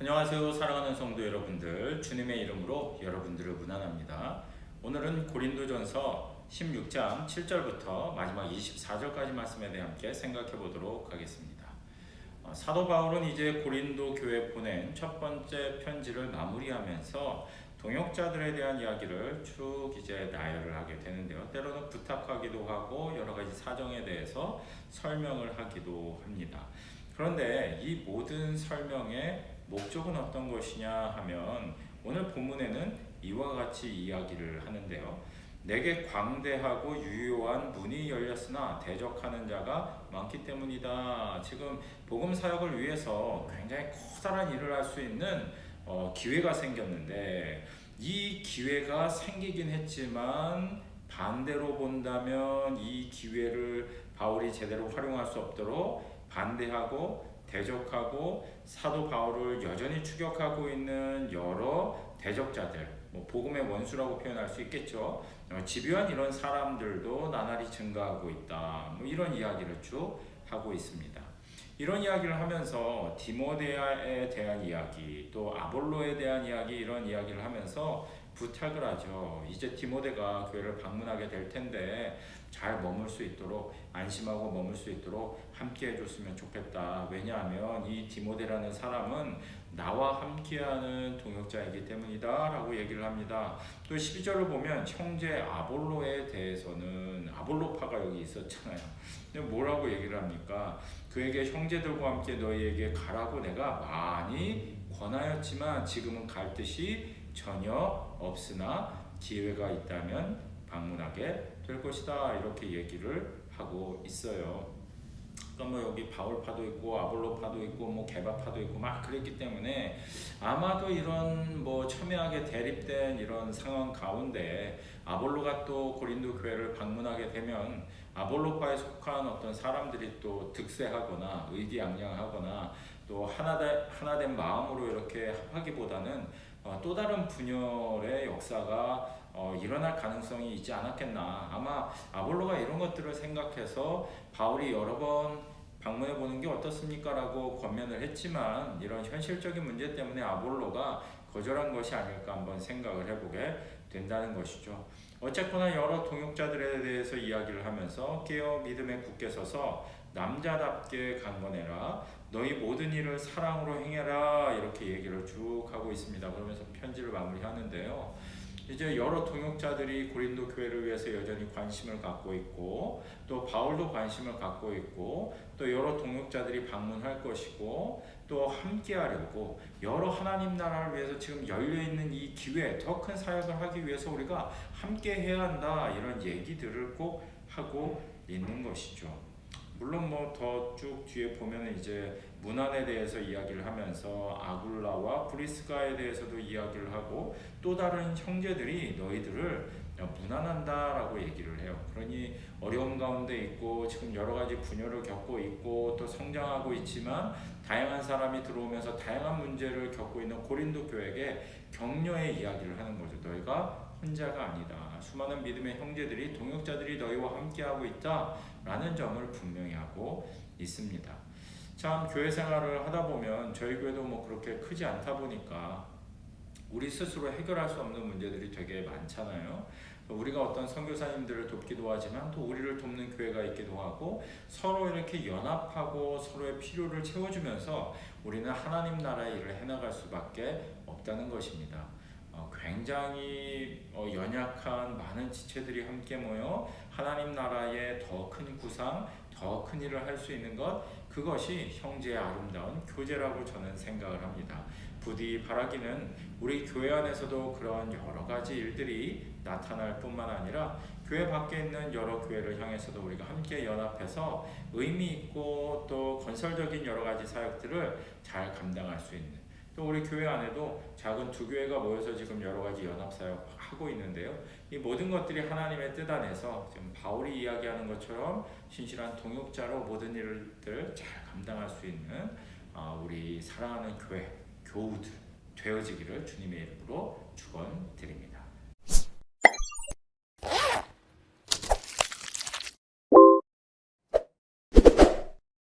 안녕하세요. 사랑하는 성도 여러분들, 주님의 이름으로 여러분들을 문안합니다. 오늘은 고린도전서 16장 7절부터 마지막 24절까지 말씀에 대해 함께 생각해 보도록 하겠습니다. 사도 바울은 이제 고린도 교회에 보낸 첫 번째 편지를 마무리하면서 동역자들에 대한 이야기를 쭉 이제 나열을 하게 되는데요. 때로는 부탁하기도 하고 여러 가지 사정에 대해서 설명을 하기도 합니다. 그런데 이 모든 설명의 목적은 어떤 것이냐 하면 오늘 본문에는 이와 같이 이야기를 하는데요. 내게 광대하고 유효한 문이 열렸으나 대적하는 자가 많기 때문이다. 지금 복음 사역을 위해서 굉장히 커다란 일을 할 수 있는 기회가 생겼는데 이 기회가 생기긴 했지만 반대로 본다면 이 기회를 바울이 제대로 활용할 수 없도록 반대하고 대적하고 사도 바울을 여전히 추격하고 있는 여러 대적자들, 복음의 원수라고 표현할 수 있겠죠. 집요한 이런 사람들도 나날이 증가하고 있다. 이런 이야기를 쭉 하고 있습니다. 이런 이야기를 하면서 디모데에 대한 이야기, 또 아볼로에 대한 이야기, 이런 이야기를 하면서 부탁을 하죠. 이제 디모데가 교회를 방문하게 될 텐데 잘 머물 수 있도록, 안심하고 머물 수 있도록 함께 해줬으면 좋겠다. 왜냐하면 이 디모데라는 사람은 나와 함께하는 동역자이기 때문이다 라고 얘기를 합니다. 또 12절을 보면 형제 아볼로에 대해서는 아볼로파가 여기 있었잖아요. 근데 뭐라고 얘기를 합니까? 그에게 형제들과 함께 너희에게 가라고 내가 많이 권하였지만 지금은 갈 뜻이 전혀 없으나 기회가 있다면 방문하게 될 것이다. 이렇게 얘기를 하고 있어요. 그러니까 여기 바울파도 있고 아볼로파도 있고 게바파도 있고 막 그랬기 때문에 아마도 이런 첨예하게 대립된 이런 상황 가운데 아볼로가 또 고린도 교회를 방문하게 되면 아볼로파에 속한 어떤 사람들이 또 득세하거나 의기양양하거나 또 하나된 마음으로 이렇게 합하기보다는 또 다른 분열의 역사가 일어날 가능성이 있지 않았겠나. 아마 아볼로가 이런 것들을 생각해서 바울이 여러 번 방문해 보는 게 어떻습니까? 라고 권면을 했지만 이런 현실적인 문제 때문에 아볼로가 거절한 것이 아닐까 한번 생각을 해보게 된다는 것이죠. 어쨌거나 여러 동역자들에 대해서 이야기를 하면서 깨어 믿음에 굳게 서서 남자답게 강건해라. 너희 모든 일을 사랑으로 행해라. 이렇게 얘기를 쭉 하고 있습니다. 그러면서 편지를 마무리하는데요. 이제 여러 동역자들이 고린도 교회를 위해서 여전히 관심을 갖고 있고 또 바울도 관심을 갖고 있고 또 여러 동역자들이 방문할 것이고 또 함께 하려고 여러 하나님 나라를 위해서 지금 열려있는 이 기회, 더 큰 사역을 하기 위해서 우리가 함께 해야 한다. 이런 얘기들을 꼭 하고 있는 것이죠. 물론 더 쭉 뒤에 보면 이제 문안에 대해서 이야기를 하면서 아굴라와 브리스가에 대해서도 이야기를 하고 또 다른 형제들이 너희들을 문안한다라고 얘기를 해요. 그러니 어려움 가운데 있고 지금 여러 가지 분열을 겪고 있고 또 성장하고 있지만 다양한 사람이 들어오면서 다양한 문제를 겪고 있는 고린도 교회에게 격려의 이야기를 하는 거죠. 너희가 혼자가 아니다. 수많은 믿음의 형제들이 동역자들이 너희와 함께하고 있다 라는 점을 분명히 하고 있습니다. 참 교회 생활을 하다 보면 저희 교회도 그렇게 크지 않다 보니까 우리 스스로 해결할 수 없는 문제들이 되게 많잖아요. 우리가 어떤 선교사님들을 돕기도 하지만 또 우리를 돕는 교회가 있기도 하고 서로 이렇게 연합하고 서로의 필요를 채워주면서 우리는 하나님 나라의 일을 해나갈 수밖에 없다는 것입니다. 굉장히 연약한 많은 지체들이 함께 모여 하나님 나라의 더 큰 구상, 더 큰 일을 할 수 있는 것, 그것이 형제의 아름다운 교제라고 저는 생각을 합니다. 부디 바라기는 우리 교회 안에서도 그런 여러 가지 일들이 나타날 뿐만 아니라 교회 밖에 있는 여러 교회를 향해서도 우리가 함께 연합해서 의미 있고 또 건설적인 여러 가지 사역들을 잘 감당할 수 있는, 또 우리 교회 안에도 작은 두 교회가 모여서 지금 여러 가지 연합사역 하고 있는데요. 이 모든 것들이 하나님의 뜻 안에서 지금 바울이 이야기하는 것처럼 신실한 동역자로 모든 일들 잘 감당할 수 있는 우리 사랑하는 교회, 교우들 되어지기를 주님의 이름으로 축원드립니다.